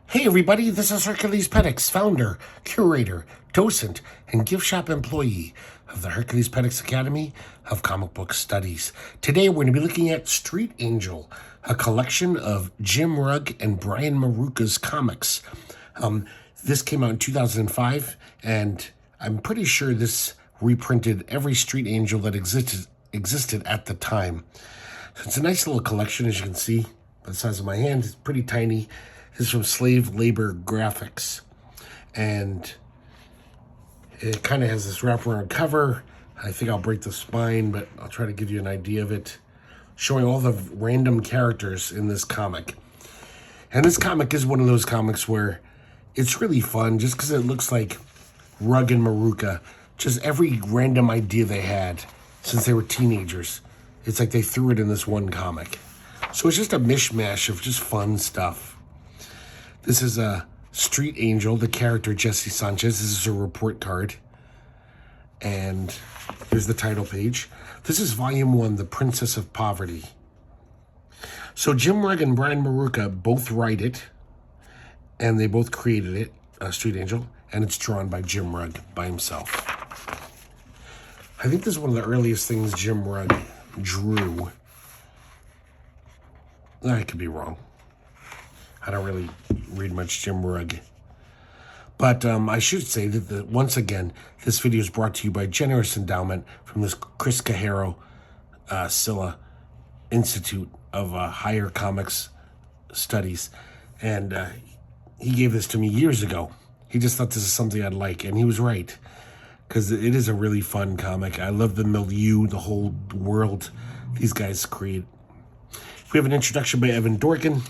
Hey everybody, this is herculespetix, founder, curator, docent, and gift shop employee of the herculespetix Academy of Comic Book Studies. Today we're going to be looking at Street Angel, a collection of Jim Rugg and Brian Maruca's comics. This came out in 2005, and I'm pretty sure this reprinted every Street Angel that existed at the time. So it's a nice little collection, as you can see by the size of my hand. It's pretty tiny. This is from Slave Labor Graphics, and it kind of has this wraparound cover. I think I'll break the spine, but I'll try to give you an idea of it, showing all the random characters in this comic. And this comic is one of those comics where it's really fun just because it looks like Rugg and Maruca, just every random idea they had since they were teenagers. It's like they threw it in this one comic. So it's just a mishmash of just fun stuff. This is a Street Angel, the character Jesse Sanchez. This is a report card. And here's the title page. This is Volume 1, The Princess of Poverty. So Jim Rugg and Brian Maruca both write it, and they both created it, Street Angel, and it's drawn by Jim Rugg by himself. I think this is one of the earliest things Jim Rugg drew. I could be wrong. I don't really read much Jim Rugg. But I should say that, once again, this video is brought to you by generous endowment from this Chris Cajero Cilla Institute of Higher Comics Studies. And he gave this to me years ago. He just thought this is something I'd like, and he was right. Because it is a really fun comic. I love the milieu, the whole world these guys create. We have an introduction by Evan Dorkin.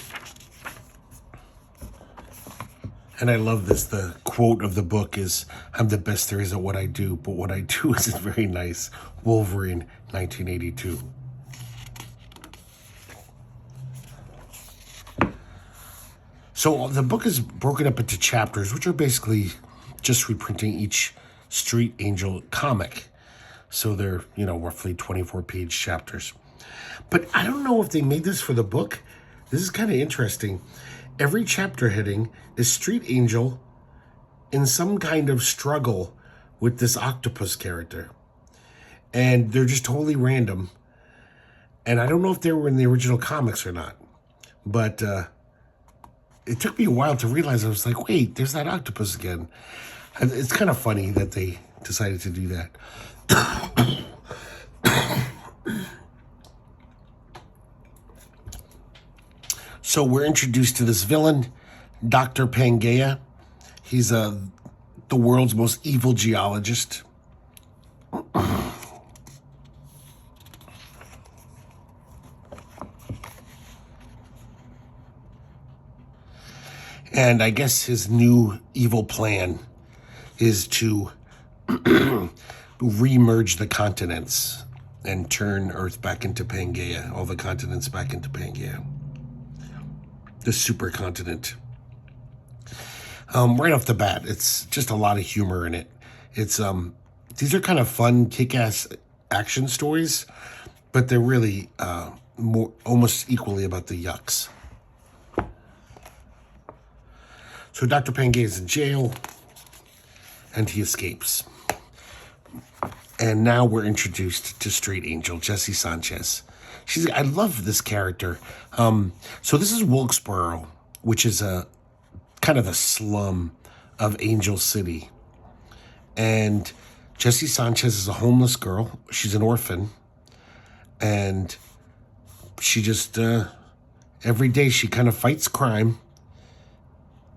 And I love this. The quote of the book is, "I'm the best there is at what I do, but what I do isn't very nice." Wolverine, 1982. So the book is broken up into chapters, which are basically just reprinting each Street Angel comic. So they're, roughly 24-page chapters. But I don't know if they made this for the book. This is kind of interesting. Every chapter heading is Street Angel in some kind of struggle with this octopus character. And they're just totally random. And I don't know if they were in the original comics or not. But it took me a while to realize. I was like, wait, there's that octopus again. And it's kind of funny that they decided to do that. So we're introduced to this villain, Dr. Pangea. He's the world's most evil geologist. And I guess his new evil plan is to re-merge the continents and turn Earth back into Pangea, all the continents back into Pangea. The supercontinent. Right off the bat, it's just a lot of humor in it. It's these are kind of fun, kick-ass action stories, but they're really almost equally about the yucks. So Dr. Pangea is in jail, and he escapes. And now we're introduced to Street Angel, Jesse Sanchez. I love this character. So this is Wilkesboro, which is a kind of the slum of Angel City. And Jesse Sanchez is a homeless girl. She's an orphan. And she just, every day she kind of fights crime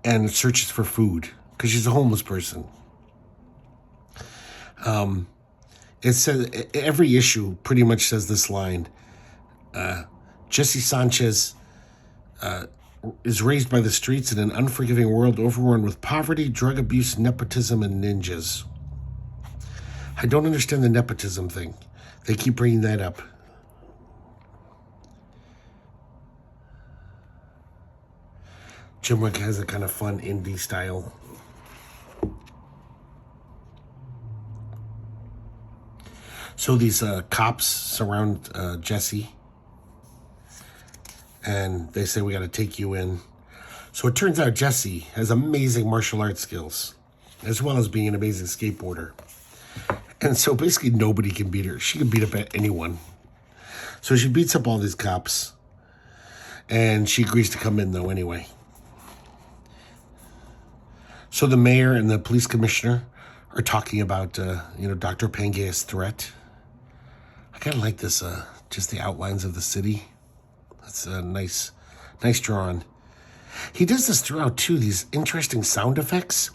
and searches for food because she's a homeless person. It says, every issue pretty much says this line. Jesse Sanchez is raised by the streets in an unforgiving world overrun with poverty, drug abuse, nepotism, and ninjas. I don't understand the nepotism thing. They keep bringing that up. Jim Rugg has a kind of fun indie style. So these cops surround Jesse. And they say, we got to take you in. So it turns out Jessie has amazing martial arts skills, as well as being an amazing skateboarder. And so basically nobody can beat her. She can beat up anyone. So she beats up all these cops. And she agrees to come in, though, anyway. So the mayor and the police commissioner are talking about, Dr. Pangaea's threat. I kind of like this, just the outlines of the city. That's nice drawing. He does this throughout, too, these interesting sound effects.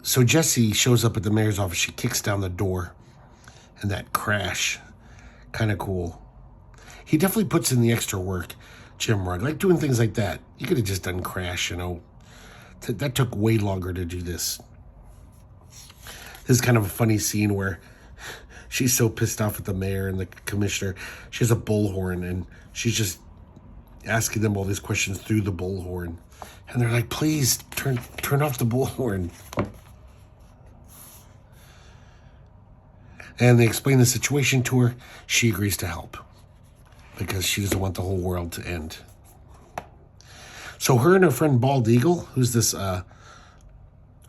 So Jessie shows up at the mayor's office. She kicks down the door. And that crash. Kind of cool. He definitely puts in the extra work, Jim Rugg. Like doing things like that. You could have just done crash, That took way longer to do this. This is kind of a funny scene where she's so pissed off at the mayor and the commissioner. She has a bullhorn, and she's just asking them all these questions through the bullhorn. And they're like, please, turn off the bullhorn. And they explain the situation to her. She agrees to help because she doesn't want the whole world to end. So her and her friend Bald Eagle, who's this he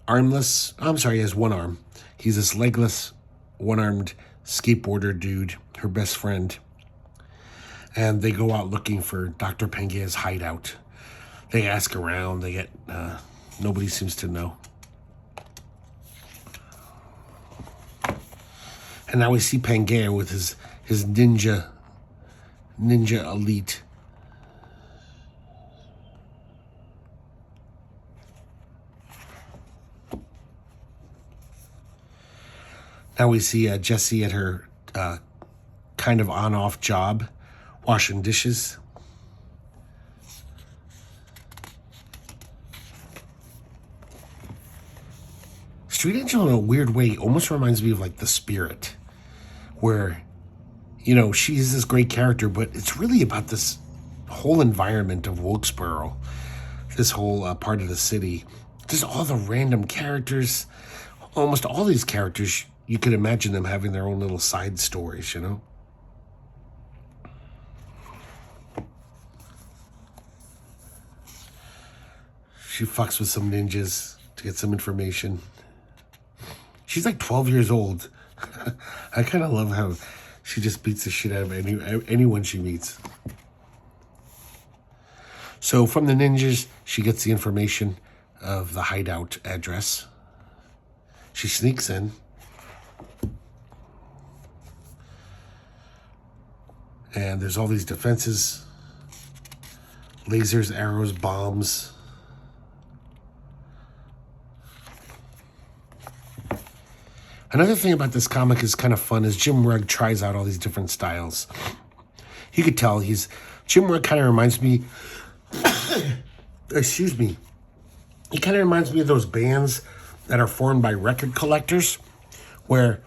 has one arm. He's this legless, one-armed skateboarder dude, her best friend. And they go out looking for Dr. Pangaea's hideout. They ask around. They get, nobody seems to know. And now we see Pangaea with his ninja elite. Now we see Jessie at her kind of on-off job, washing dishes. Street Angel, in a weird way, almost reminds me of like The Spirit, where, she's this great character, but it's really about this whole environment of Wilkesboro, this whole part of the city. Just all the random characters, almost all these characters, you could imagine them having their own little side stories, She fucks with some ninjas to get some information. She's like 12 years old. I kind of love how she just beats the shit out of anyone she meets. So from the ninjas, she gets the information of the hideout address. She sneaks in. And there's all these defenses. Lasers, arrows, bombs. Another thing about this comic is kind of fun is Jim Rugg tries out all these different styles. You could tell Jim Rugg kind of reminds me, excuse me, he kind of reminds me of those bands that are formed by record collectors where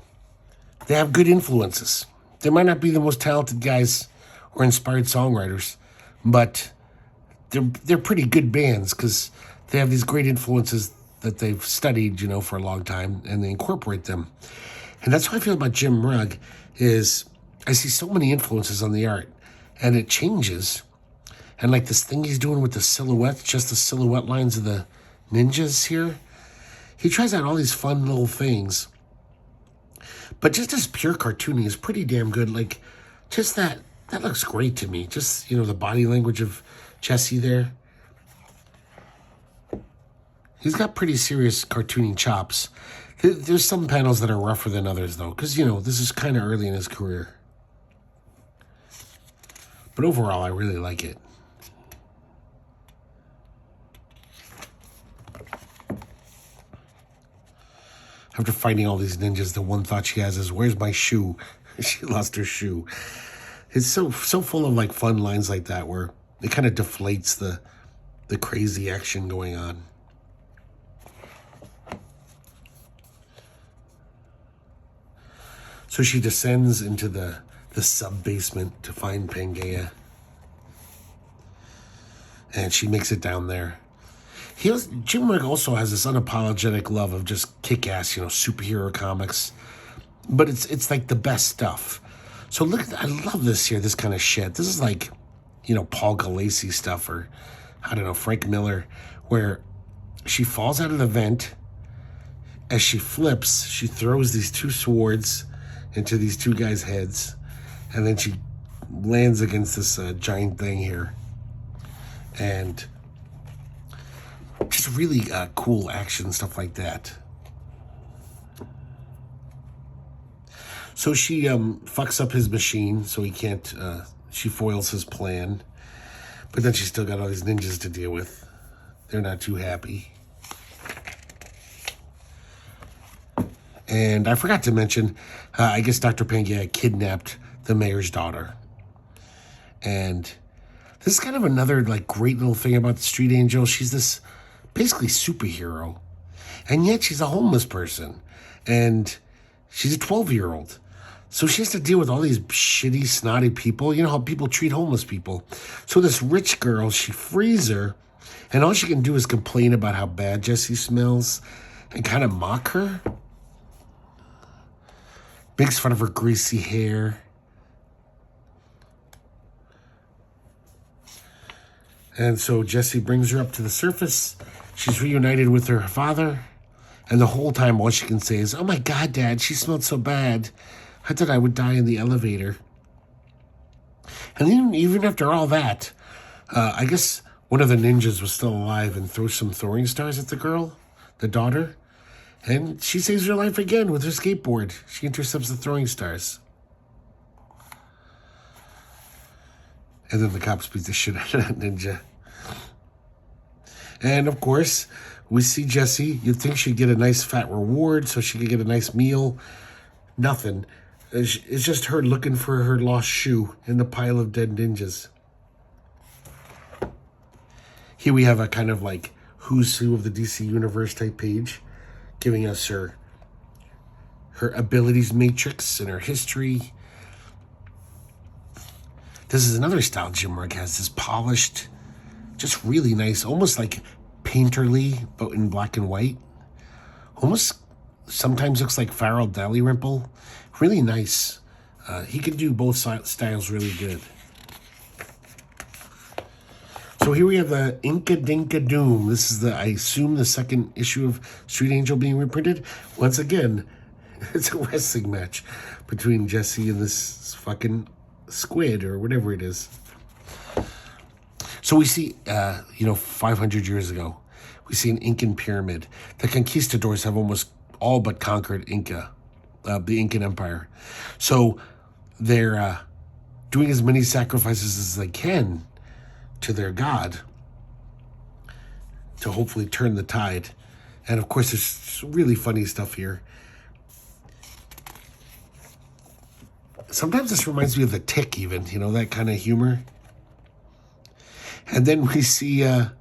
they have good influences. They might not be the most talented guys or inspired songwriters, but they're pretty good bands because they have these great influences that they've studied, for a long time, and they incorporate them. And that's how I feel about Jim Rugg, is I see so many influences on the art, and it changes. And like this thing he's doing with the silhouettes, just the silhouette lines of the ninjas here, he tries out all these fun little things. But just as pure cartooning is pretty damn good. Like, just that looks great to me. Just, the body language of Jessie there. He's got pretty serious cartooning chops. There's some panels that are rougher than others, though, because, this is kind of early in his career. But overall, I really like it. After fighting all these ninjas, the one thought she has is, where's my shoe? She lost her shoe. It's so full of, like, fun lines like that where it kind of deflates the crazy action going on. So she descends into the sub-basement to find Pangaea. And she makes it down there. Jim Rugg also has this unapologetic love of just kick-ass, superhero comics. But it's like the best stuff. So look, I love this here, this kind of shit. This is like, Paul Galassi stuff, or I don't know, Frank Miller, where she falls out of the vent. As she flips, she throws these two swords into these two guys' heads, and then she lands against this giant thing here. And just really cool action, stuff like that. So she fucks up his machine, so he can't, she foils his plan. But then she's still got all these ninjas to deal with. They're not too happy. And I forgot to mention, I guess Dr. Pangea kidnapped the mayor's daughter. And this is kind of another like great little thing about the Street Angel. She's this basically superhero. And yet she's a homeless person. And she's a 12-year-old. So she has to deal with all these shitty, snotty people. You know how people treat homeless people. So this rich girl, she frees her. And all she can do is complain about how bad Jessie smells. And kind of mock her. Makes fun of her greasy hair. And so Jessie brings her up to the surface. She's reunited with her father. And the whole time, all she can say is, "Oh my God, Dad, she smelled so bad. I thought I would die in the elevator." And even after all that, I guess one of the ninjas was still alive and throws some throwing stars at the girl, the daughter. And she saves her life again with her skateboard. She intercepts the throwing stars. And then the cops beat the shit out of that ninja. And of course, we see Jessie. You'd think she'd get a nice fat reward so she could get a nice meal. Nothing. It's just her looking for her lost shoe in the pile of dead ninjas. Here we have a kind of like who's who of the DC Universe type page, giving us her abilities matrix and her history. This is another style Jim Rugg has, this polished, just really nice, almost like painterly, but in black and white. Almost sometimes looks like Farrell Dalrymple. Really nice. He can do both styles really good. So here we have the Inca Dinka Doom. This is I assume the second issue of Street Angel being reprinted. Once again, it's a wrestling match between Jessie and this fucking squid or whatever it is. So we see, 500 years ago, we see an Incan pyramid. The conquistadors have almost all but conquered Inca, the Incan Empire. So they're doing as many sacrifices as they can to their god to hopefully turn the tide. And of course, there's really funny stuff here. Sometimes this reminds me of The Tick even, that kind of humor. And then we see the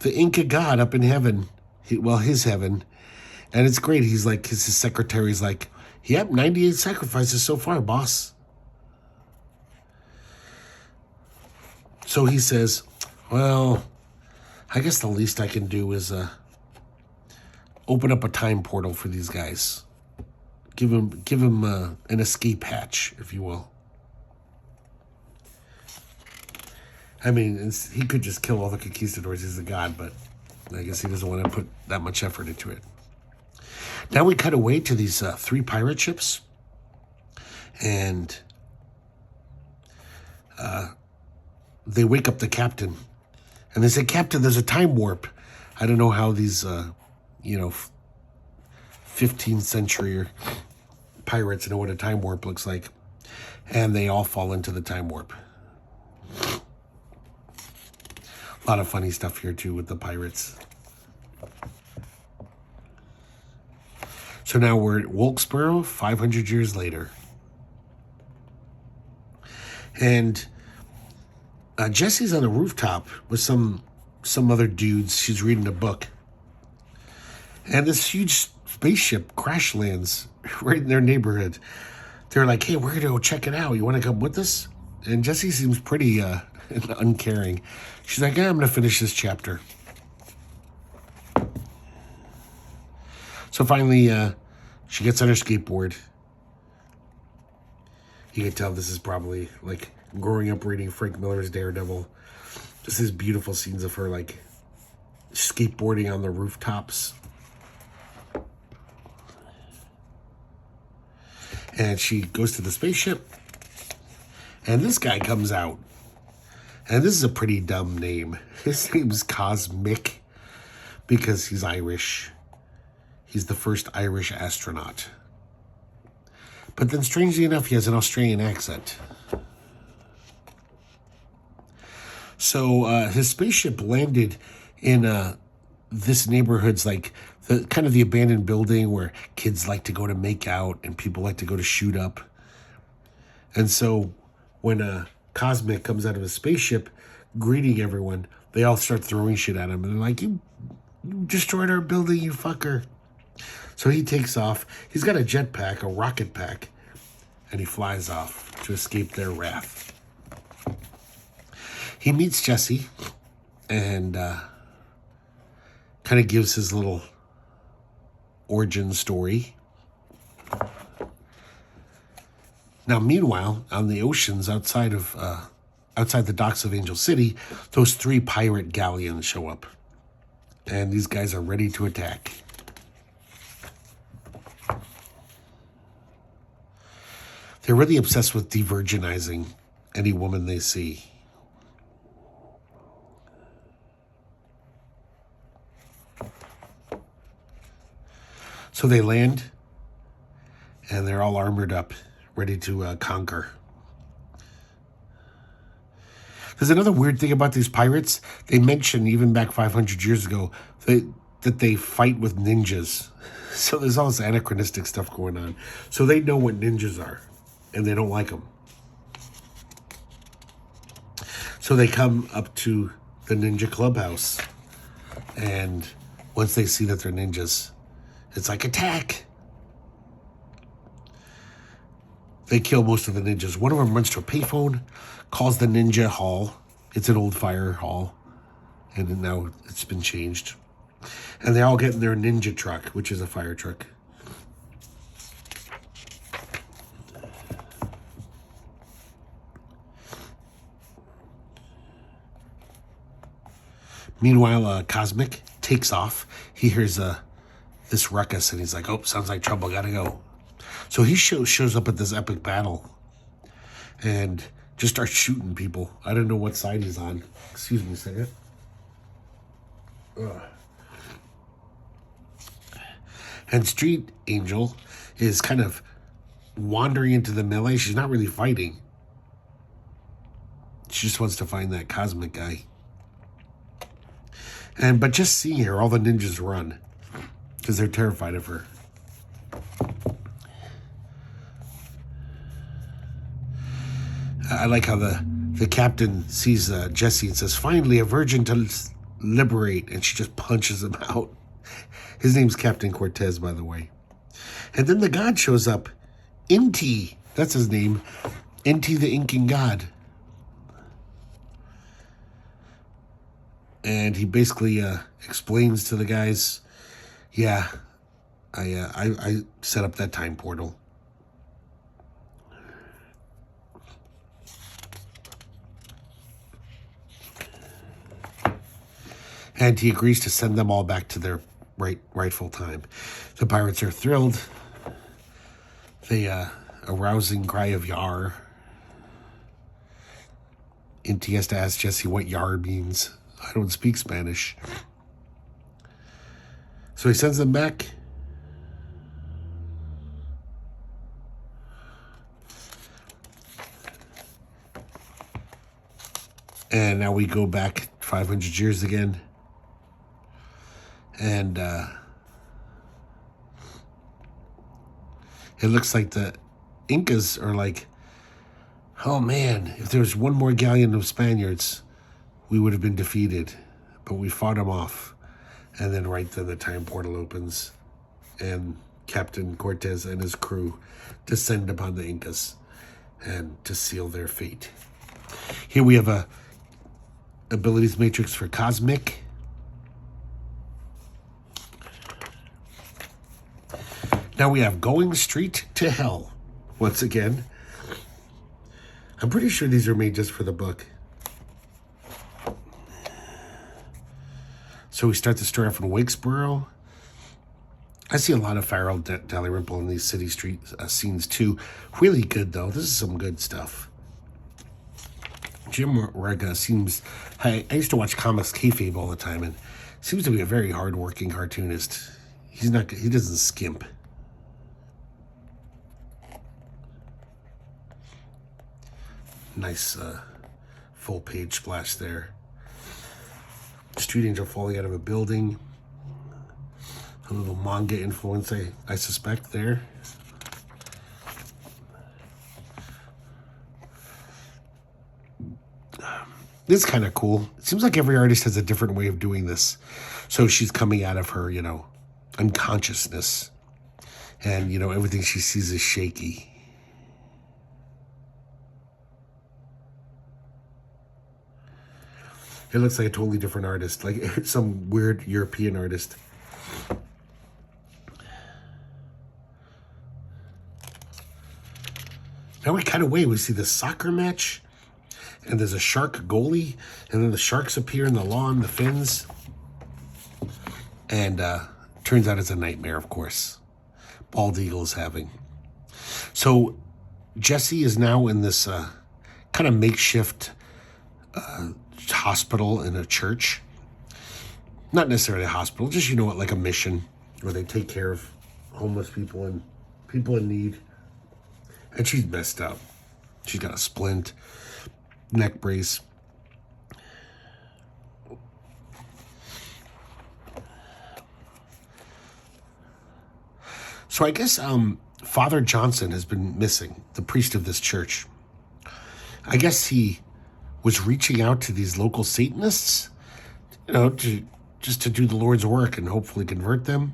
Inca god up in heaven, his heaven. And it's great. He's like, his secretary's like, "Yep, 98 sacrifices so far, boss." So he says, "Well, I guess the least I can do is open up a time portal for these guys. Give him an escape hatch, if you will." I mean, he could just kill all the conquistadors. He's a god, but I guess he doesn't want to put that much effort into it. Now we cut away to these 3 pirate ships. And they wake up the captain. And they say, "Captain, there's a time warp." I don't know how these, 15th century pirates know what a time warp looks like. And they all fall into the time warp. A lot of funny stuff here, too, with the pirates. So now we're at Wilkesboro, 500 years later. And Jessie's on the rooftop with some other dudes. She's reading a book. And this huge spaceship crash lands right in their neighborhood. They're like, "Hey, we're going to go check it out. You want to come with us?" And Jessie seems pretty uncaring. She's like, "Yeah, I'm going to finish this chapter." So finally, she gets on her skateboard. You can tell this is probably like growing up reading Frank Miller's Daredevil. Just these beautiful scenes of her, like, skateboarding on the rooftops. And she goes to the spaceship. And this guy comes out. And this is a pretty dumb name. His name's Cosmic because he's Irish. He's the first Irish astronaut. But then, strangely enough, he has an Australian accent. So his spaceship landed in this neighborhood's like the kind of the abandoned building where kids like to go to make out and people like to go to shoot up. And so when Cosmic comes out of his spaceship greeting everyone, they all start throwing shit at him. And they're like, you destroyed our building, you fucker. So he takes off. He's got a jetpack, a rocket pack, and he flies off to escape their wrath. He meets Jesse and kind of gives his little origin story. Now, meanwhile, on the oceans outside the docks of Angel City, those 3 pirate galleons show up. And these guys are ready to attack. They're really obsessed with de-virginizing any woman they see. So they land, and they're all armored up, ready to conquer. There's another weird thing about these pirates. They mentioned, even back 500 years ago, that they fight with ninjas. So there's all this anachronistic stuff going on. So they know what ninjas are, and they don't like them. So they come up to the ninja clubhouse, and once they see that they're ninjas, it's like, attack! They kill most of the ninjas. One of them runs to a payphone, calls the ninja hall. It's an old fire hall, and now it's been changed. And they all get in their ninja truck, which is a fire truck. Meanwhile, Cosmic takes off. He hears this ruckus, and he's like, oh, sounds like trouble, gotta go. So he shows up at this epic battle and just starts shooting people. I don't know what side he's on. Excuse me a second. Ugh. And Street Angel is kind of wandering into the melee. She's not really fighting. She just wants to find that Cosmic guy. But just seeing her, all the ninjas run because they're terrified of her. I like how the captain sees Jesse and says, finally, a virgin to liberate. And she just punches him out. His name's Captain Cortez, by the way. And then the god shows up. Inti, that's his name. Inti the Incan god. And he basically explains to the guys, yeah, I set up that time portal. And he agrees to send them all back to their rightful time. The pirates are thrilled. They, a rousing cry of yar. Inti has to ask Jesse what yar means. I don't speak Spanish. So he sends them back. And now we go back 500 years again. And it looks like the Incas are like, oh man, if there was one more galleon of Spaniards, we would have been defeated. But we fought them off. And then right then the time portal opens. And Captain Cortez and his crew descend upon the Incas and to seal their fate. Here we have a abilities matrix for Cosmic. Now we have Going Straight to Hell. Once again. I'm pretty sure these are made just for the book. So we start the story off in Wakesboro. I see a lot of Farrell Dalrymple in these city street scenes too. Really good though. This is some good stuff. Jim Rugg seems... I used to watch Comics Kayfabe all the time, and seems to be a very hard-working cartoonist. He doesn't skimp. Nice full-page splash there. Street Angel falling out of a building. A little manga influence, I suspect, there. This is kind of cool. It seems like every artist has a different way of doing this. So she's coming out of her, unconsciousness. And, everything she sees is shaky. It looks like a totally different artist, like some weird European artist. Now we cut away, we see the soccer match, and there's a shark goalie, and then the sharks appear in the lawn, the fins. And turns out it's a nightmare, of course. Bald Eagle is having. So Jesse is now in this kind of makeshift hospital in a church. Not necessarily a hospital, just, like a mission where they take care of homeless people and people in need. And she's messed up. She's got a splint, neck brace. So I guess Father Johnson has been missing, the priest of this church. I guess he was reaching out to these local Satanists, just to do the Lord's work and hopefully convert them.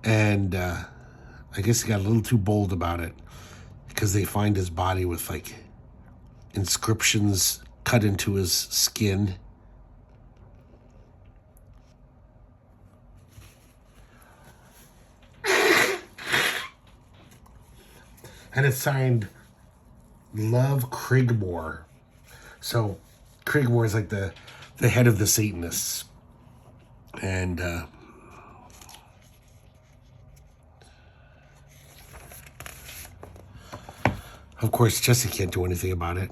And I guess he got a little too bold about it, because they find his body with inscriptions cut into his skin. And it's signed Love Crigmore. So Crigmore is like the head of the Satanists. And of course, Jessie can't do anything about it.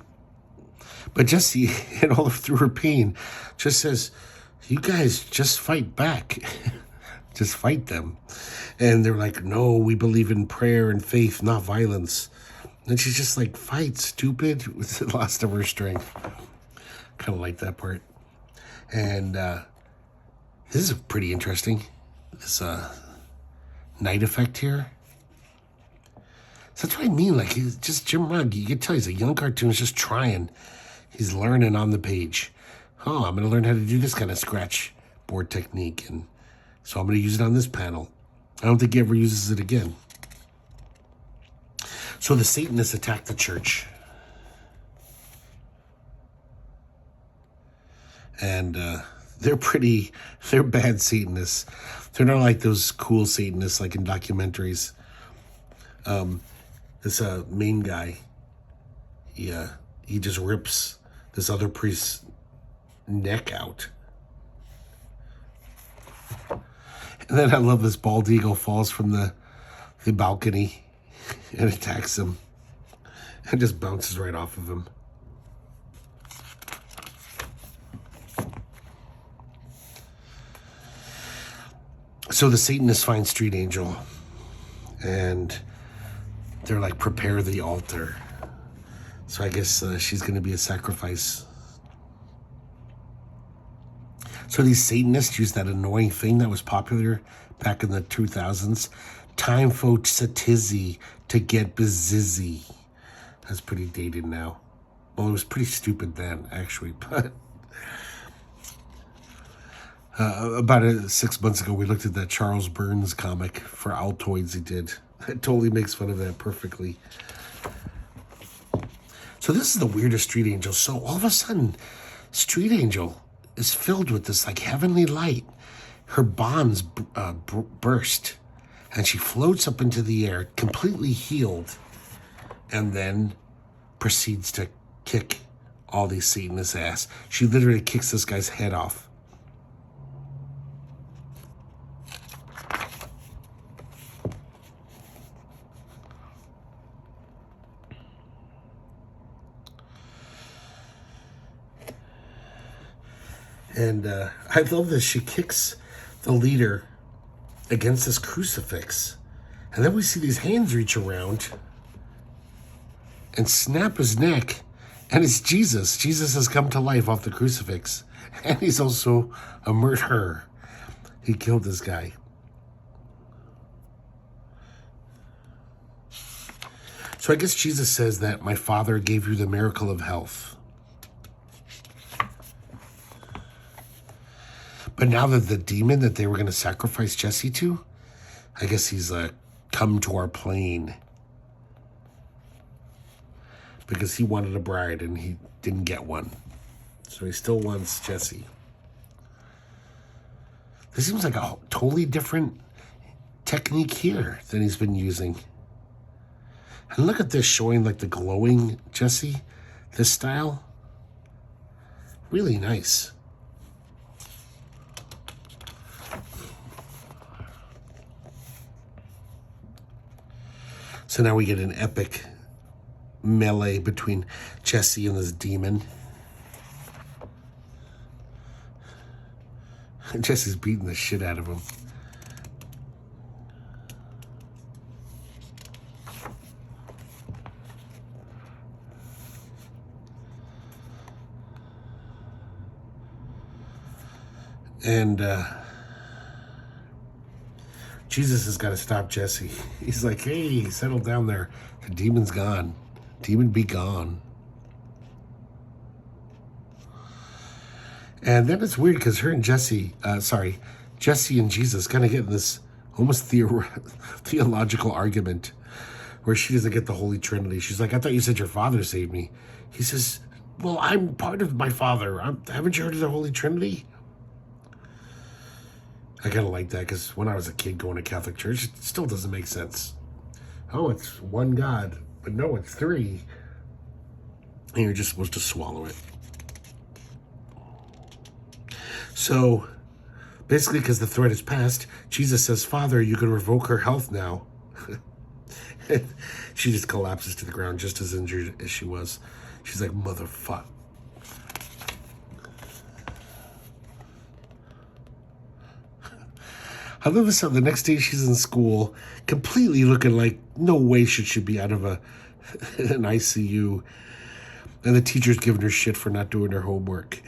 But Jessie, and all through her pain, just says, you guys just fight back. Just fight them. And they're like, no, we believe in prayer and faith, not violence. And she's just like, fight, stupid, with the loss of her strength. Kind of like that part. And this is pretty interesting. This night effect here. So that's what I mean. Like, he's just Jim Rugg. You can tell he's a young cartoonist just trying. He's learning on the page. Oh, I'm going to learn how to do this kind of scratch board technique. And so I'm going to use it on this panel. I don't think he ever uses it again. So the Satanists attack the church. And they're bad Satanists. They're not like those cool Satanists like in documentaries. This main guy, he just rips this other priest's neck out. And then I love this bald eagle falls from the balcony and attacks him and just bounces right off of him. So the Satanists find Street Angel and they're like, prepare the altar. So I guess she's going to be a sacrifice. So these Satanists use that annoying thing that was popular back in the 2000s. Time for satizzy to get bizizzy. That's pretty dated now. Well, it was pretty stupid then, actually. But about 6 months ago, we looked at that Charles Burns comic for Altoids he did. It totally makes fun of that perfectly. So this is the weirdest Street Angel. So all of a sudden, Street Angel is filled with this like heavenly light. Her bonds burst, and she floats up into the air, completely healed, and then proceeds to kick all these Satanists' ass. She literally kicks this guy's head off. And I love this. She kicks the leader against this crucifix. And then we see these hands reach around and snap his neck. And it's Jesus. Jesus has come to life off the crucifix. And he's also a murderer. He killed this guy. So I guess Jesus says that my Father gave you the miracle of health. But now that the demon that they were going to sacrifice Jesse to, I guess he's come to our plane. Because he wanted a bride and he didn't get one. So he still wants Jesse. This seems like a totally different technique here than he's been using. And look at this, showing like the glowing Jesse, this style. Really nice. So now we get an epic melee between Jesse and this demon. Jesse's beating the shit out of him. And Jesus has got to stop Jesse. He's like, hey, settle down there. The demon's gone. Demon be gone. And then it's weird because her and Jesse and Jesus kind of get in this almost theological argument where she doesn't get the Holy Trinity. She's like, I thought you said your Father saved me. He says, well, I'm part of my Father. Haven't you heard of the Holy Trinity? I kind of like that because when I was a kid going to Catholic church, it still doesn't make sense. Oh, it's one God, but no, it's three. And you're just supposed to swallow it. So, basically, because the threat is passed, Jesus says, Father, you can revoke her health now. She just collapses to the ground, just as injured as she was. She's like, motherfucker. I love this how the next day she's in school, completely looking like no way should she be out of an ICU. And the teacher's giving her shit for not doing her homework.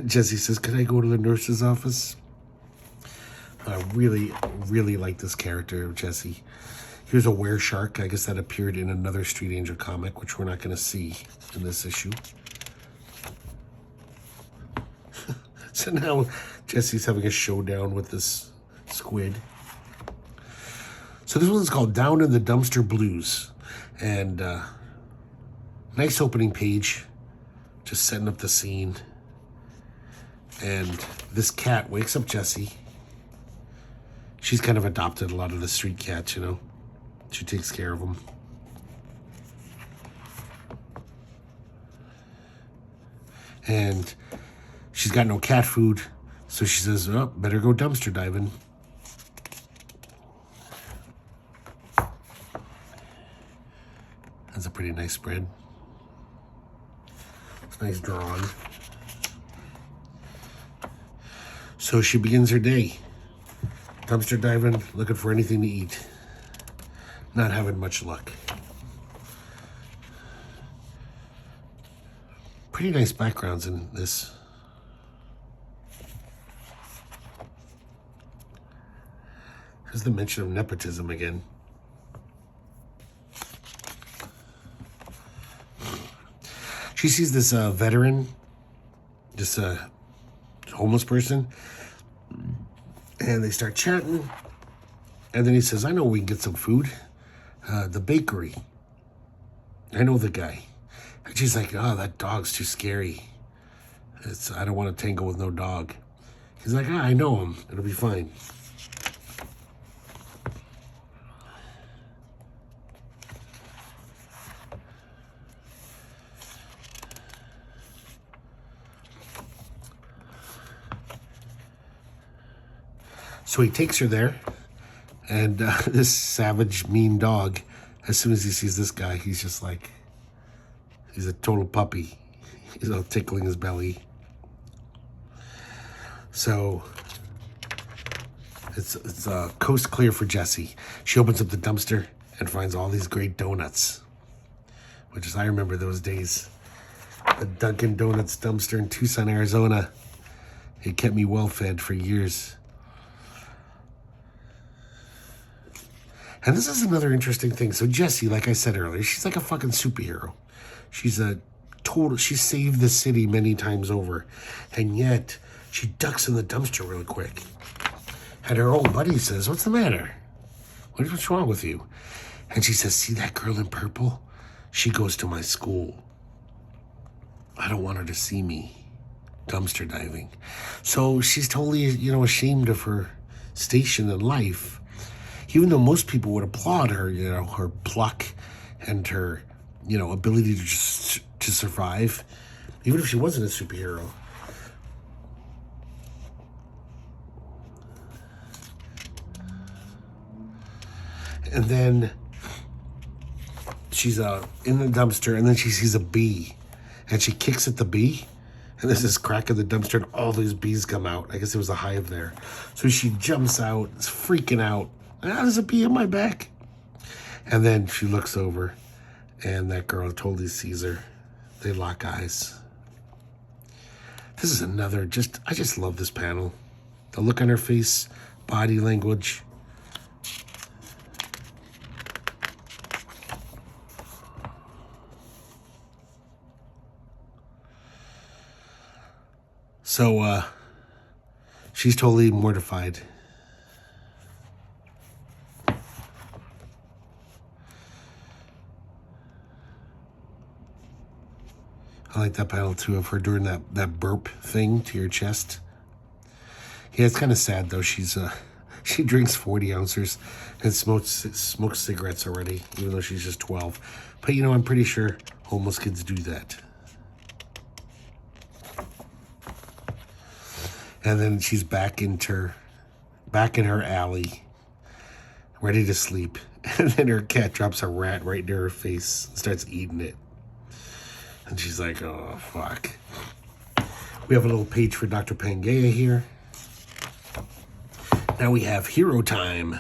Jesse says, can I go to the nurse's office? I really, really like this character of Jesse. Here's a were-shark. I guess that appeared in another Street Angel comic, which we're not going to see in this issue. So now Jesse's having a showdown with this squid. So this one's called Down in the Dumpster Blues. And nice opening page. Just setting up the scene. And this cat wakes up Jesse. She's kind of adopted a lot of the street cats, you know. She takes care of them. And she's got no cat food. So she says, oh, better go dumpster diving. That's a pretty nice spread. It's nice drawn. So she begins her day. Dumpster diving, looking for anything to eat. Not having much luck. Pretty nice backgrounds in this. There's the mention of nepotism again. She sees this veteran, this homeless person, and they start chatting. And then he says, I know we can get some food. The bakery. I know the guy. And she's like, oh, that dog's too scary. I don't want to tangle with no dog. He's like, I know him. It'll be fine. So he takes her there, and this savage, mean dog, as soon as he sees this guy, he's just like, he's a total puppy. He's all tickling his belly. So it's coast clear for Jessie. She opens up the dumpster and finds all these great donuts, which is, I remember those days. The Dunkin' Donuts dumpster in Tucson, Arizona. It kept me well fed for years. And this is another interesting thing. So Jessie, like I said earlier, she's like a fucking superhero. She's she saved the city many times over. And yet, she ducks in the dumpster really quick. And her old buddy says, "What's the matter? What's wrong with you?" And she says, "See that girl in purple? She goes to my school. I don't want her to see me dumpster diving." So she's totally, ashamed of her station in life. Even though most people would applaud her, her pluck and her, ability to survive, even if she wasn't a superhero. And then she's in the dumpster, and then she sees a bee. And she kicks at the bee, and there's this crack in the dumpster, and all these bees come out. I guess it was a hive there. So she jumps out, is freaking out. There's a bee in my back. And then she looks over, and that girl totally sees her. They lock eyes. This is another, I just love this panel. The look on her face, body language. So, she's totally mortified. I like that panel, too, of her doing that burp thing to your chest. Yeah, it's kind of sad, though. She drinks 40 ounces and smokes cigarettes already, even though she's just 12. But, I'm pretty sure homeless kids do that. And then she's back in her alley, ready to sleep. And then her cat drops a rat right near her face and starts eating it. And she's like, "Oh, fuck." We have a little page for Dr. Pangea here. Now we have hero time.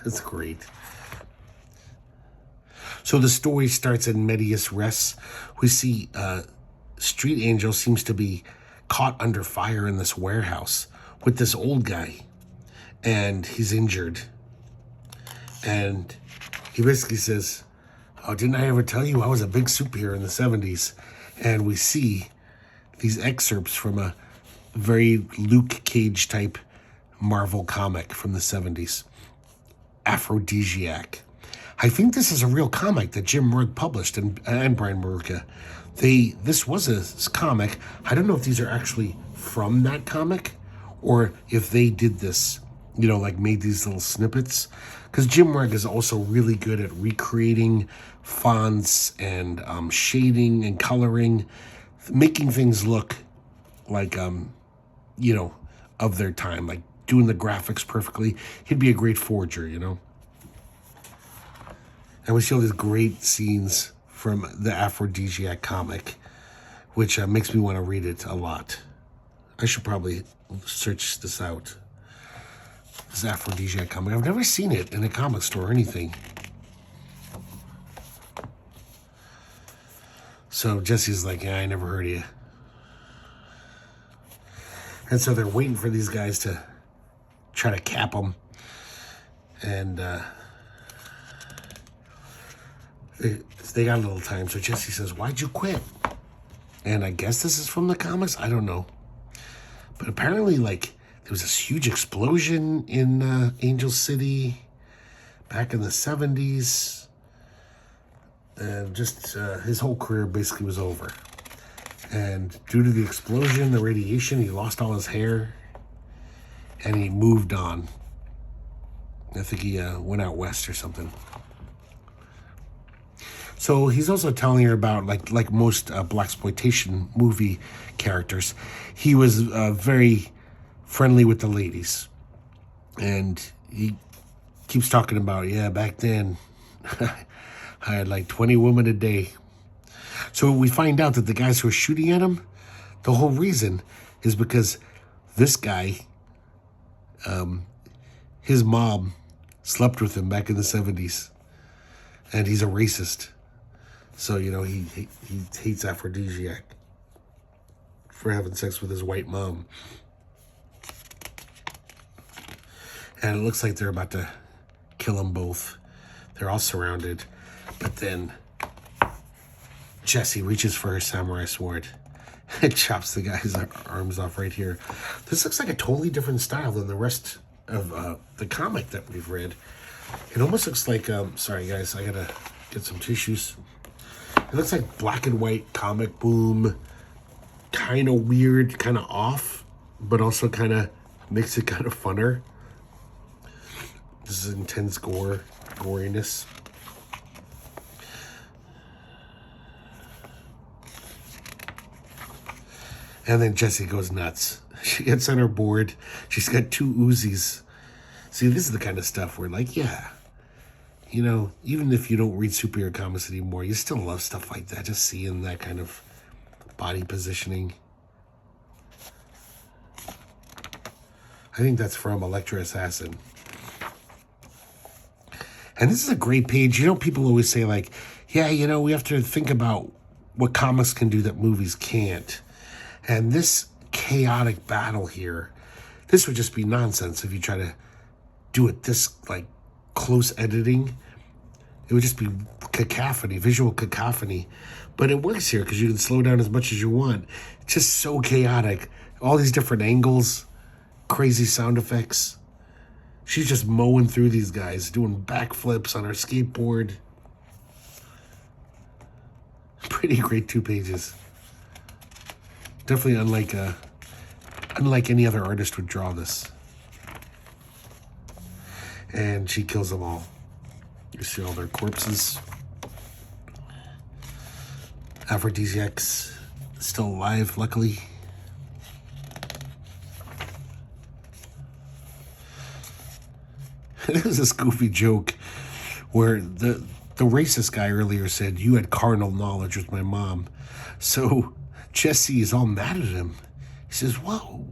That's great. So the story starts in medias res. We see Street Angel seems to be caught under fire in this warehouse with this old guy, and he's injured. And he basically says, "Oh, didn't I ever tell you I was a big superhero in the 70s? And we see these excerpts from a very Luke Cage type Marvel comic from the 70s, Aphrodisiac. I think this is a real comic that Jim Rugg published and Brian Maruca. This was a comic. I don't know if these are actually from that comic or if they did this, made these little snippets. Because Jim Rugg is also really good at recreating fonts and shading and coloring, making things look like, of their time, like doing the graphics perfectly. He'd be a great forger, And we see all these great scenes from the Aphrodisiac comic, which makes me want to read it a lot. I should probably search this out. This Aphrodisiac comic. I've never seen it in a comic store or anything. So Jesse's like, "Yeah, I never heard of you." And so they're waiting for these guys to try to cap them. And they got a little time. So Jesse says, "Why'd you quit?" And I guess this is from the comics. I don't know. But apparently, there was this huge explosion in Angel City back in the 70s. And just his whole career basically was over. And due to the explosion, the radiation, he lost all his hair. And he moved on. I think he went out west or something. So he's also telling her about, like most blaxploitation movie characters, he was very friendly with the ladies. And he keeps talking about, back then, I had 20 women a day. So we find out that the guys who are shooting at him, the whole reason is because this guy, his mom slept with him back in the 70s, and he's a racist. So, he hates aphrodisiac for having sex with his white mom. And it looks like they're about to kill them both. They're all surrounded. But then Jessie reaches for her samurai sword and chops the guy's arms off right here. This looks like a totally different style than the rest of the comic that we've read. It almost looks like, sorry guys, I gotta get some tissues. It looks like black and white comic boom, kind of weird, kind of off, but also kind of makes it kind of funner. This is intense goriness. And then Jessie goes nuts. She gets on her board. She's got 2 Uzis. See, this is the kind of stuff where, like, yeah, even if you don't read superhero comics anymore, you still love stuff like that. Just seeing that kind of body positioning. I think that's from Electra Assassin. And this is a great page. People always say, like, yeah, we have to think about what comics can do that movies can't. And this chaotic battle here, this would just be nonsense if you try to do it this, like, close editing. It would just be cacophony, visual cacophony. But it works here because you can slow down as much as you want. It's just so chaotic. All these different angles, crazy sound effects. She's just mowing through these guys, doing backflips on her skateboard. Pretty great 2 pages. Definitely unlike any other artist would draw this. And she kills them all. You see all their corpses. Aphrodisiac's still alive, luckily. There's this goofy joke where the racist guy earlier said, "You had carnal knowledge with my mom." So Jessie is all mad at him. He says, "Whoa."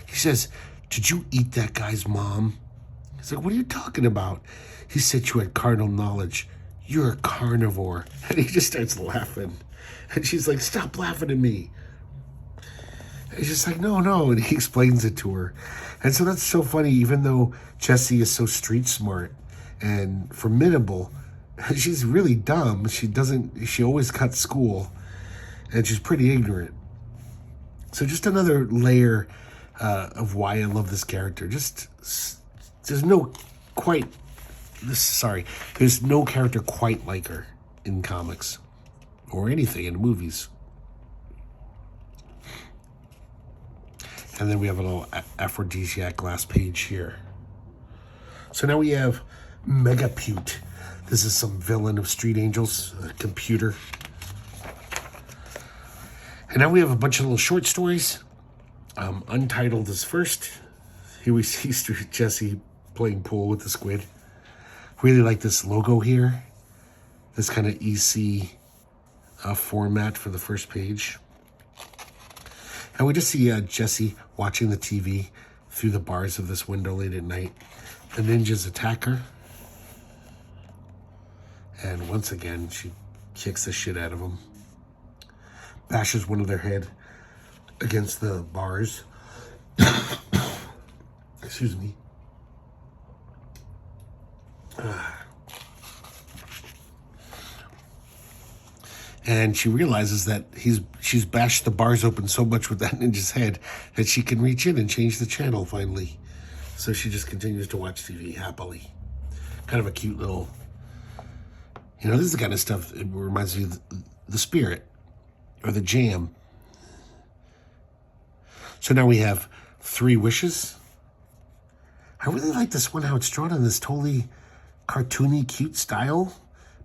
He says, "Did you eat that guy's mom?" He's like, "What are you talking about?" He said, "You had carnal knowledge. You're a carnivore." And he just starts laughing. And she's like, "Stop laughing at me." And he's just like, no. And he explains it to her. And so that's so funny, even though Jessie is so street smart and formidable, she's really dumb. She always cuts school, and she's pretty ignorant. So just another layer of why I love this character. There's no character quite like her in comics or anything in movies. And then we have a little aphrodisiac last page here. So now we have Megapute. This is some villain of Street Angels, a computer. And now we have a bunch of little short stories. Untitled is first. Here we see Jessie playing pool with the squid. Really like this logo here. This kind of EC format for the first page. And we just see Jessie watching the TV through the bars of this window late at night. The ninjas attack her. And once again, she kicks the shit out of them. Bashes one of their head against the bars. Excuse me. And she realizes that she's bashed the bars open so much with that ninja's head that she can reach in and change the channel finally. So she just continues to watch TV happily. Kind of a cute little, this is the kind of stuff it reminds me of the Spirit or the Jam. So now we have 3 wishes. I really like this one, how it's drawn in this totally cartoony, cute style,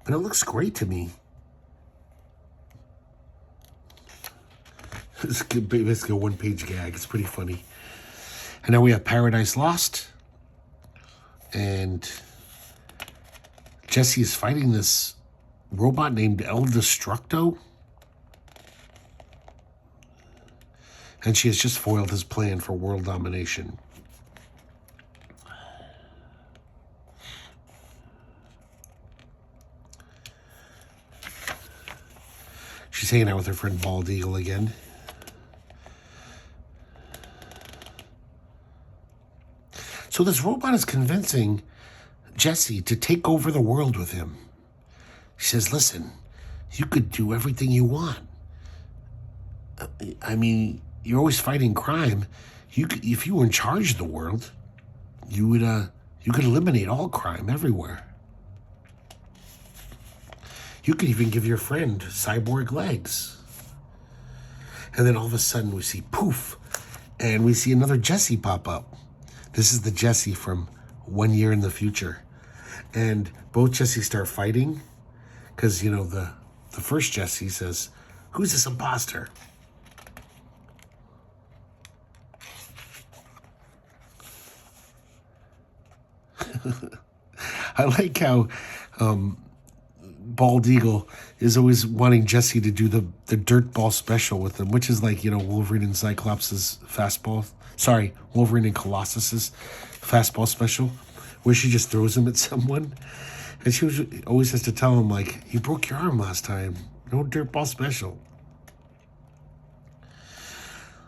but it looks great to me. It's basically a one-page gag. It's pretty funny. And now we have Paradise Lost. And Jessie is fighting this robot named El Destructo. and she has just foiled his plan for world domination. She's hanging out with her friend Bald Eagle again. So this robot is convincing Jesse to take over the world with him. She says, listen, you could do everything you want. I mean, you're always fighting crime. If you were in charge of the world, you could eliminate all crime everywhere. You could even give your friend cyborg legs. And then all of a sudden we see poof, and we see another Jesse pop up. This is the Jesse from 1 year in the future. And both Jesse start fighting because, you know, the first Jesse says, who's this imposter? I like how Bald Eagle is always wanting Jesse to do the dirt ball special with him, which is like, you know, Wolverine and Cyclops' fastball. Sorry, Wolverine and Colossus's fastball special, where she just throws him at someone. And she always has to tell him, like, you broke your arm last time. No dirt ball special.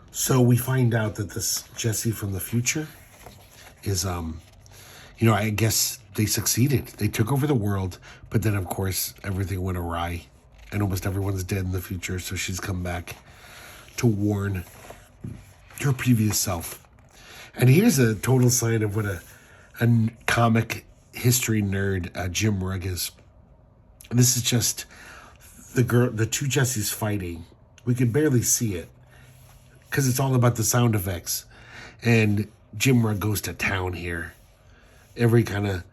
So we find out that this Jesse from the future is, you know, I guess they succeeded. They took over the world, but then, of course, everything went awry, and almost everyone's dead in the future, so she's come back to warn her previous self. And here's a total sign of what a comic history nerd Jim Rugg is. This is just the two Jessies fighting. We can barely see it because it's all about the sound effects. And Jim Rugg goes to town here. Every kind of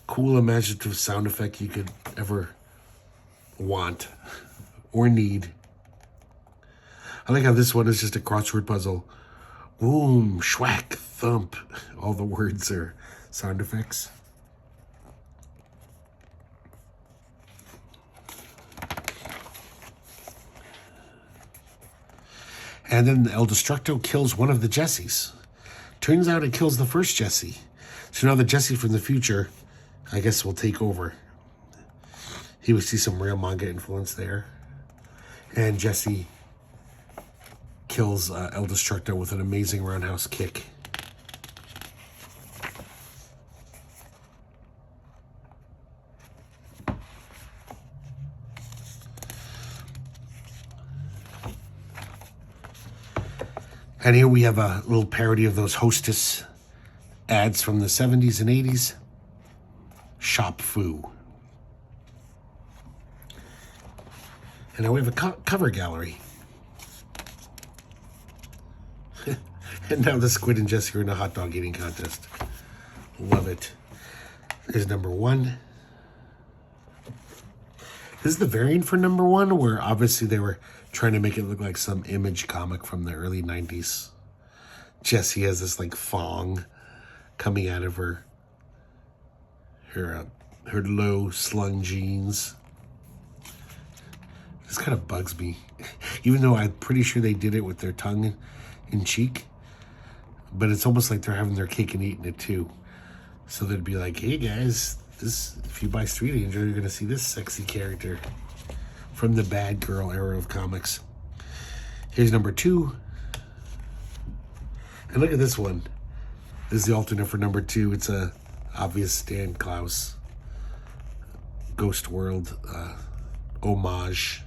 cool, imaginative sound effect you could ever want or need. I like how this one is just a crossword puzzle. Boom, schwack, thump. All the words are sound effects. And then El Destructo kills one of the Jessies. Turns out it kills the first Jesse. So now the Jesse from the future, I guess, will take over. Here we see some real manga influence there. And Jesse kills El Destructo with an amazing roundhouse kick. And here we have a little parody of those Hostess ads from the 70s and 80s. Shop Foo. And now we have a cover gallery. And now the Squid and Jesse are in a hot dog eating contest. Love it. There's number one. This is the variant for number one, where obviously they were trying to make it look like some Image comic from the early 90s. Jessie has this like thong coming out of her low slung jeans. This kind of bugs me, even though I'm pretty sure they did it with their tongue in cheek. But it's almost like they're having their cake and eating it too. So they'd be like, "Hey guys, if you buy Street Angel, you're gonna see this sexy character from the bad girl era of comics." Here's number two. And look at this one. This is the alternate for number two. It's a obvious Stan Klaus Ghost World homage.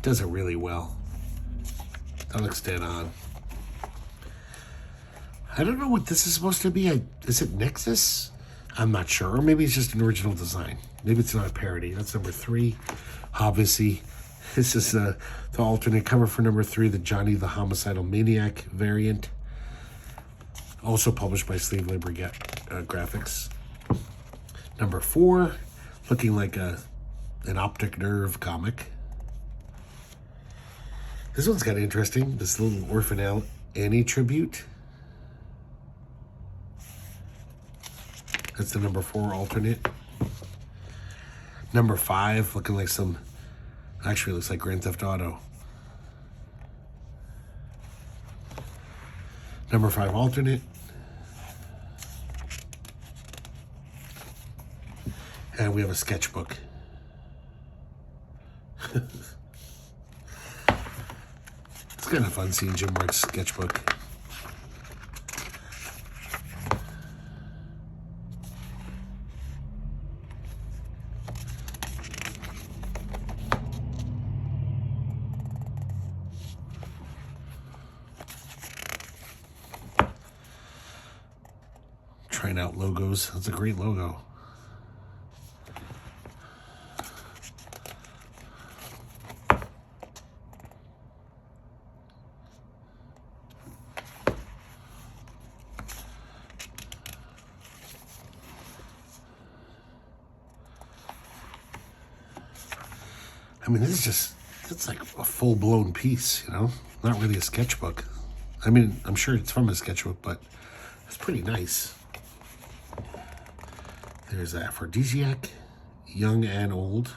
Does it really well. That looks dead on. I don't know what this is supposed to be. Is it Nexus? I'm not sure. Or maybe it's just an original design. Maybe it's not a parody. That's number three. Obviously, this is the alternate cover for number three, the Johnny the Homicidal Maniac variant. Also published by Slave Labor Graphics. Number four, looking like an Optic Nerve comic. This one's kind of interesting. This little Orphan Annie tribute. That's the number four alternate. Number five, looking like actually looks like Grand Theft Auto. Number 5 alternate. And we have a sketchbook. It's kind of fun seeing Jim Rugg's sketchbook. Trying out logos. That's a great logo. I mean, this is just, it's like a full-blown piece, you know? Not really a sketchbook. I mean, I'm sure it's from a sketchbook, but it's pretty nice. There's Aphrodisiac, Young and Old.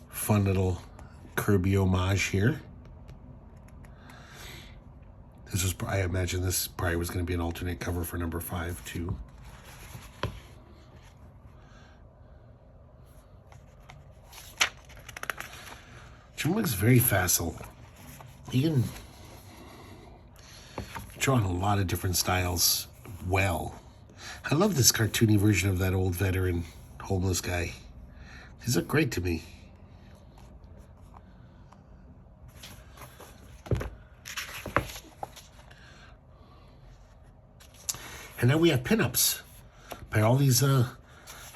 Fun little Kirby homage here. This was, I imagine this probably was going to be an alternate cover for number 5, too. Jim looks very facile. He can draw in a lot of different styles well. I love this cartoony version of that old veteran homeless guy. These look great to me. And now we have pinups by all these, I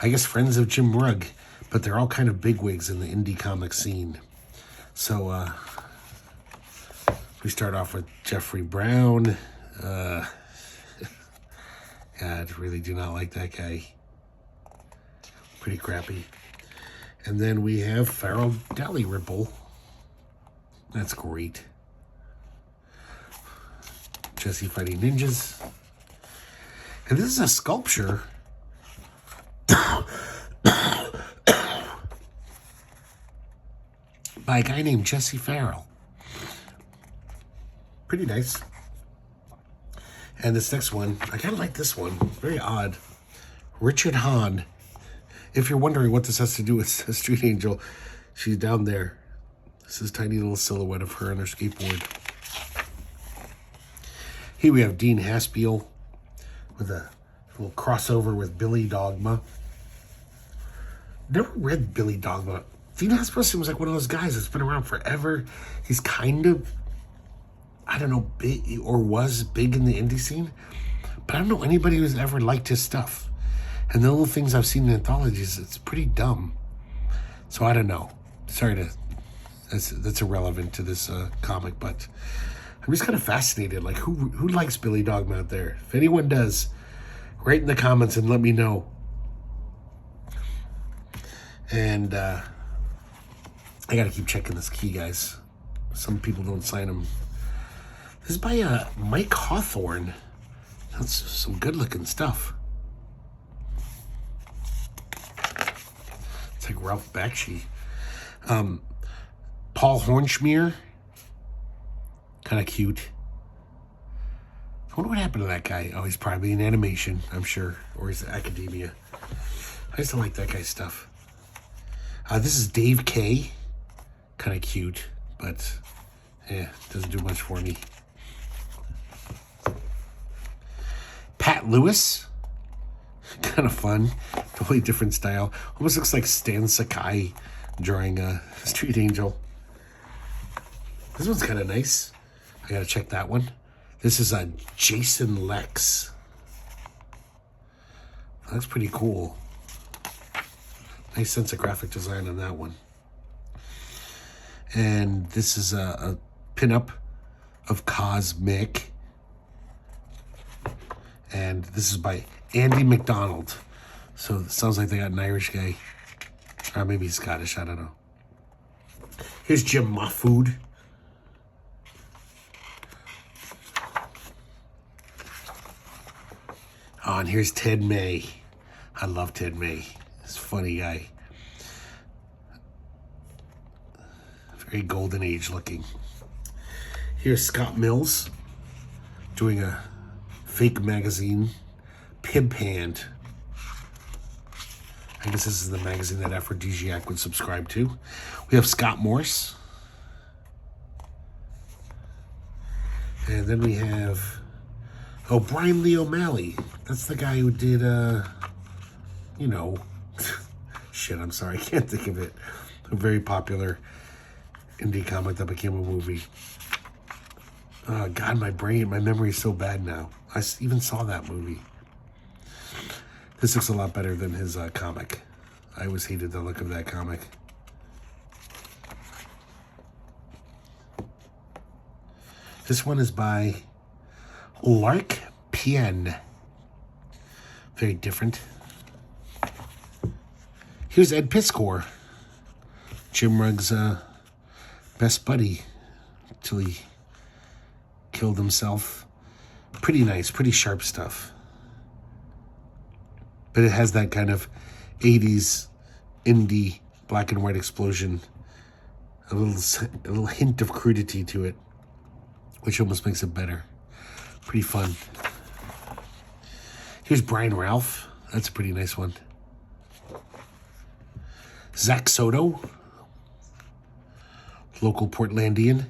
guess, friends of Jim Rugg, but they're all kind of bigwigs in the indie comic scene. So, we start off with Jeffrey Brown. Yeah, I really do not like that guy. Pretty crappy. And then we have Farrell Dalrymple. That's great. Jesse Fighting Ninjas. And this is a sculpture. By a guy named Jesse Farrell. Pretty nice. And this next one, I kind of like this one. Very odd. Richard Hahn. If you're wondering what this has to do with Street Angel, she's down there. This is a tiny little silhouette of her on her skateboard. Here we have Dean Haspiel with a little crossover with Billy Dogma. Never read Billy Dogma. Dean Haspiel seems like one of those guys that's been around forever. He's kind of, I don't know, big or was big in the indie scene, but I don't know anybody who's ever liked his stuff. And the little things I've seen in anthologies, it's pretty dumb. So I don't know. Sorry to, that's irrelevant to this comic, but I'm just kind of fascinated. Like, who likes Billy Dogma out there? If anyone does, write in the comments and let me know. And I gotta keep checking this key, guys. Some people don't sign them. This is by Mike Hawthorne. That's some good-looking stuff. It's like Ralph Bakshi. Paul Hornschmier. Kind of cute. I wonder what happened to that guy. Oh, he's probably in animation, I'm sure. Or he's in academia. I used to like that guy's stuff. This is Dave K. Kind of cute, but yeah, doesn't do much for me. Pat Lewis. Kind of fun. Totally different style. Almost looks like Stan Sakai drawing a Street Angel. This one's kind of nice. I gotta check that one. This is a Jason Lex. That's pretty cool. Nice sense of graphic design on that one. And this is a pinup of Cosmic. And this is by Andy McDonald. So it sounds like they got an Irish guy. Or maybe he's Scottish, I don't know. Here's Jim Mahfood. Oh, and here's Ted May. I love Ted May. He's a funny guy. Very golden age looking. Here's Scott Mills doing a fake magazine, Pimp Hand. I guess this is the magazine that Aphrodisiac would subscribe to. We have Scott Morse. And then we have, Brian Lee O'Malley. That's the guy who did, shit, I'm sorry, I can't think of it. A very popular indie comic that became a movie. God, my memory is so bad now. I even saw that movie. This looks a lot better than his comic. I always hated the look of that comic. This one is by Lark Pien. Very different. Here's Ed Piskor, Jim Rugg's best buddy till he killed himself. Pretty nice, pretty sharp stuff. But it has that kind of 80s indie black and white explosion. A little hint of crudity to it, which almost makes it better. Pretty fun. Here's Brian Ralph. That's a pretty nice one. Zach Soto, local Portlandian.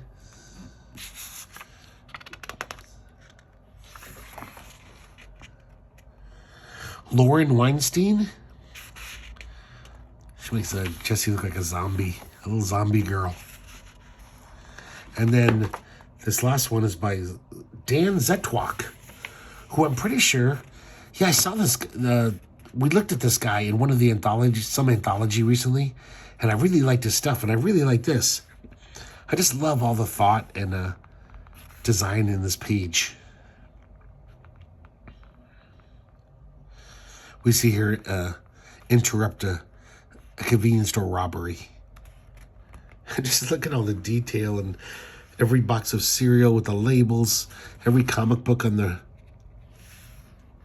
Lauren Weinstein. She makes Jesse look like a zombie, a little zombie girl. And then this last one is by Dan Zetwak, who I'm pretty sure, I saw this, we looked at this guy in one of the some anthology recently, and I really liked his stuff, and I really like this. I just love all the thought and design in this page. We see here interrupt a convenience store robbery. Just look at all the detail and every box of cereal with the labels, every comic book on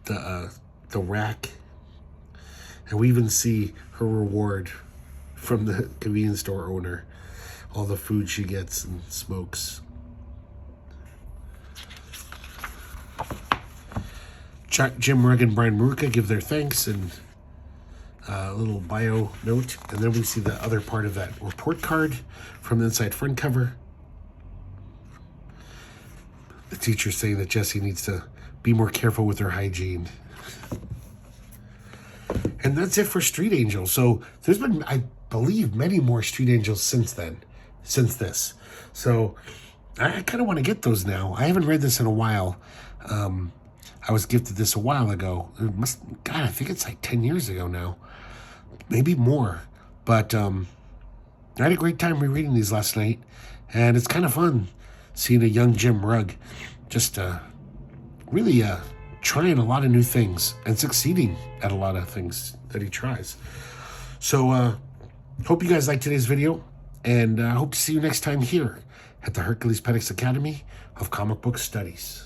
the rack. And we even see her reward from the convenience store owner, all the food she gets and smokes. Jim Rugg and Brian Maruca give their thanks and a little bio note. And then we see the other part of that report card from the inside front cover. The teacher saying that Jessie needs to be more careful with her hygiene. And that's it for Street Angels. So there's been, I believe, many more Street Angels since this. So I kind of want to get those now. I haven't read this in a while. I was gifted this a while ago. I think it's like 10 years ago now. Maybe more. But I had a great time rereading these last night. And it's kind of fun seeing a young Jim Rugg just really trying a lot of new things and succeeding at a lot of things that he tries. So hope you guys liked today's video. And I hope to see you next time here at the Herculespetix Academy of Comic Book Studies.